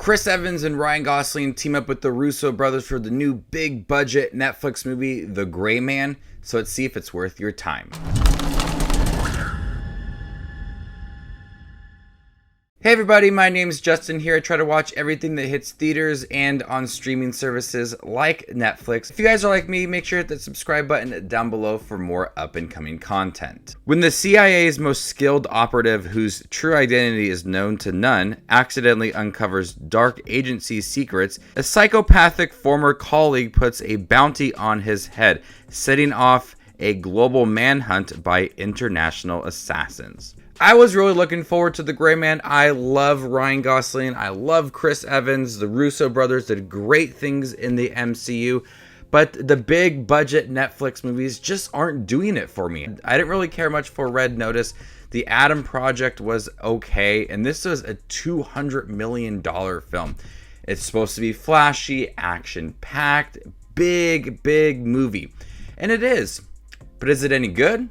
Chris Evans and Ryan Gosling team up with the Russo brothers for the new big budget Netflix movie, The Gray Man. So let's see if it's worth your time. Hey everybody, my name is Justin here. I try to watch everything that hits theaters and on streaming services like Netflix. If you guys are like me, make sure to hit the subscribe button down below for more up and coming content. When the CIA's most skilled operative, whose true identity is known to none, accidentally uncovers dark agency secrets, a psychopathic former colleague puts a bounty on his head, setting off a global manhunt by international assassins. I was really looking forward to The Gray Man. I love Ryan Gosling. I love Chris Evans. The Russo brothers did great things in the MCU, but the big budget Netflix movies just aren't doing it for me. I didn't really care much for Red Notice. The Adam Project was okay, and this was a $200 million film. It's supposed to be flashy, action-packed, big movie. And it is. But is it any good?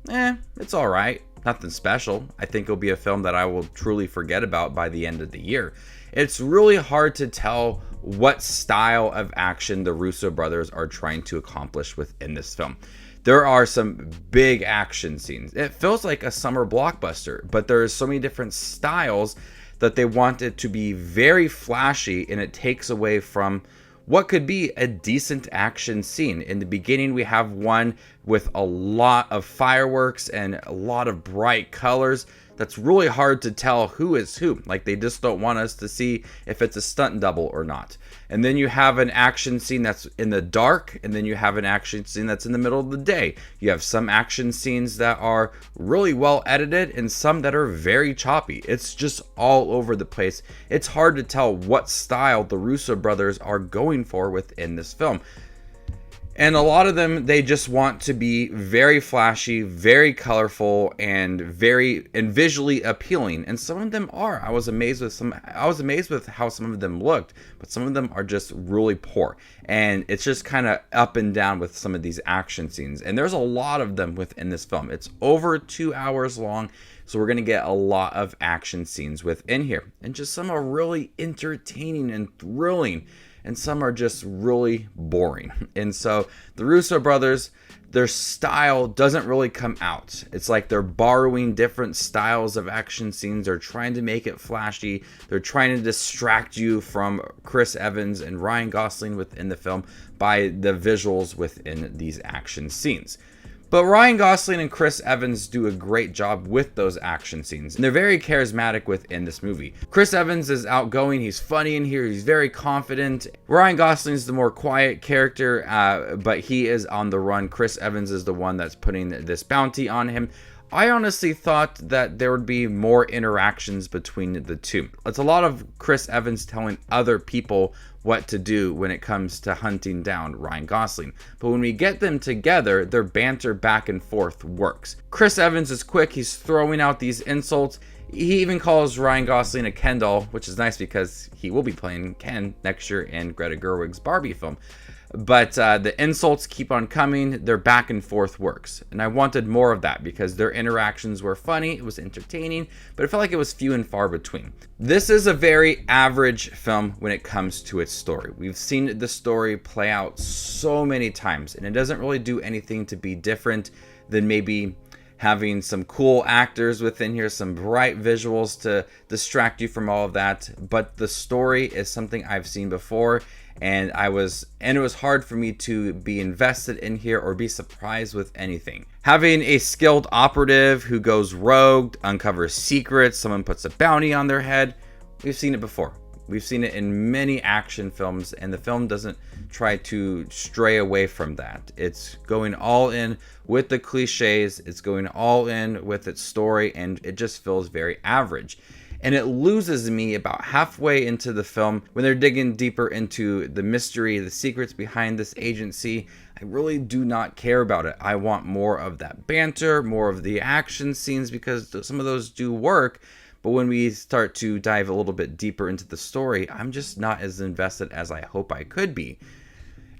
It's alright. Nothing special. I think it'll be a film that I will truly forget about by the end of the year. It's really hard to tell what style of action the Russo brothers are trying to accomplish within this film. There are some big action scenes. It feels like a summer blockbuster, but there are so many different styles that they want it to be very flashy, and it takes away from what could be a decent action scene. In the beginning, we have one with a lot of fireworks and a lot of bright colors. That's really hard to tell who is who. Like, they just don't want us to see if it's a stunt double or not. And then you have an action scene that's in the dark, and then you have an action scene that's in the middle of the day. You have some action scenes that are really well edited and some that are very choppy. It's just all over the place. It's hard to tell what style the Russo brothers are going for within this film. And a lot of them, they just want to be very flashy, very colorful, and visually appealing. And some of them are. I was amazed with how some of them looked, but some of them are just really poor. And it's just kind of up and down with some of these action scenes. And there's a lot of them within this film. It's over 2 hours long, so we're going to get a lot of action scenes within here. And just some are really entertaining and thrilling, and some are just really boring. And so the Russo brothers, their style doesn't really come out. It's like they're borrowing different styles of action scenes. They're trying to make it flashy. They're trying to distract you from Chris Evans and Ryan Gosling within the film by the visuals within these action scenes. But Ryan Gosling and Chris Evans do a great job with those action scenes, and they're very charismatic within this movie. Chris Evans is outgoing, he's funny in here, he's very confident. Ryan Gosling is the more quiet character, but he is on the run. Chris Evans is the one that's putting this bounty on him. I honestly thought that there would be more interactions between the two. It's a lot of Chris Evans telling other people what to do when it comes to hunting down Ryan Gosling. But when we get them together, their banter back and forth works. Chris Evans is quick, he's throwing out these insults. He even calls Ryan Gosling a Ken doll, which is nice because he will be playing Ken next year in Greta Gerwig's Barbie film. But the insults keep on coming, their back and forth works. And I wanted more of that because their interactions were funny, it was entertaining, but it felt like it was few and far between. This is a very average film when it comes to its story. We've seen the story play out so many times, and it doesn't really do anything to be different than maybe having some cool actors within here, some bright visuals to distract you from all of that. But the story is something I've seen before, and it was hard for me to be invested in here or be surprised with anything. Having a skilled operative who goes rogue, uncovers secrets, someone puts a bounty on their head, we've seen it before. We've seen it in many action films, and the film doesn't try to stray away from that. It's going all in with the cliches, it's going all in with its story, and it just feels very average. And it loses me about halfway into the film when they're digging deeper into the mystery, the secrets behind this agency. I really do not care about it. I want more of that banter, more of the action scenes, because some of those do work. But when we start to dive a little bit deeper into the story, I'm just not as invested as I hope I could be.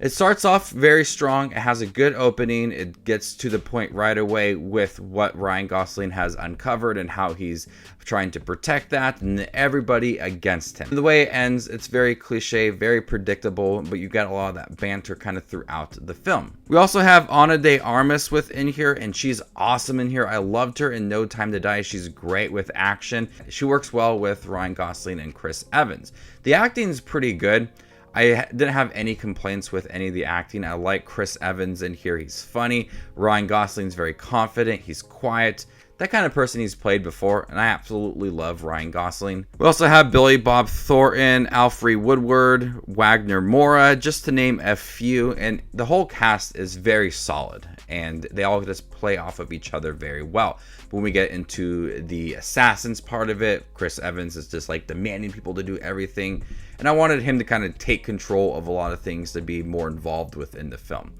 It starts off very strong. It has a good opening. It gets to the point right away with what Ryan Gosling has uncovered and how he's trying to protect that and everybody against him. The way it ends, it's very cliche, very predictable, but you get a lot of that banter kind of throughout the film. We also have Ana de Armas within here, and she's awesome in here. I loved her in No Time to Die. She's great with action. She works well with Ryan Gosling and Chris Evans. The acting's pretty good. I didn't have any complaints with any of the acting. I like Chris Evans in here. He's funny. Ryan Gosling's very confident. He's quiet. That kind of person he's played before, and I absolutely love Ryan Gosling. We also have Billy Bob Thornton, Alfre Woodard, Wagner Moura, just to name a few, and the whole cast is very solid, and they all just play off of each other very well. When we get into the assassins part of it, Chris Evans is just like demanding people to do everything, and I wanted him to kind of take control of a lot of things, to be more involved within the film.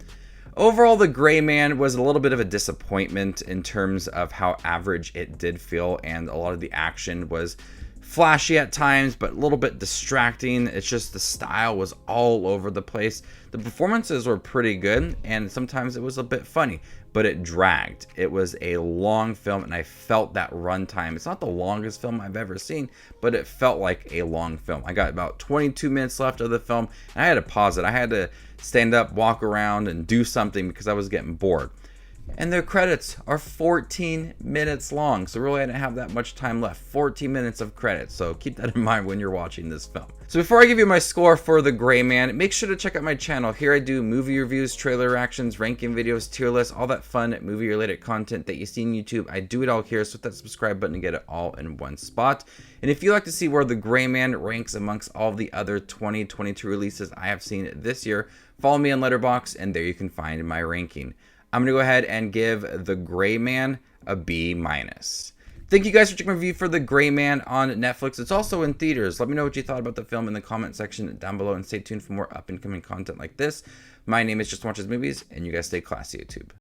Overall, The Gray Man was a little bit of a disappointment in terms of how average it did feel, and a lot of the action was flashy at times, but a little bit distracting. It's just the style was all over the place. The performances were pretty good, and sometimes it was a bit funny, but it dragged. It was a long film, and I felt that runtime. It's not the longest film I've ever seen, but it felt like a long film. I got about 22 minutes left of the film, and I had to pause it. I had to stand up, walk around, and do something because I was getting bored. And their credits are 14 minutes long, so really I didn't have that much time left. 14 minutes of credits, so keep that in mind when you're watching this film. So before I give you my score for The Gray Man, make sure to check out my channel. Here I do movie reviews, trailer reactions, ranking videos, tier lists, all that fun movie related content that you see on YouTube. I do it all here, so hit that subscribe button to get it all in one spot. And if you'd like to see where The Gray Man ranks amongst all the other 2022 releases I have seen this year, follow me on Letterboxd, and there you can find my ranking. I'm going to go ahead and give The Gray Man a B-. Thank you guys for checking my review for The Gray Man on Netflix. It's also in theaters. Let me know what you thought about the film in the comment section down below, and stay tuned for more up and coming content like this. My name is Just Watches Movies, and you guys stay classy, YouTube.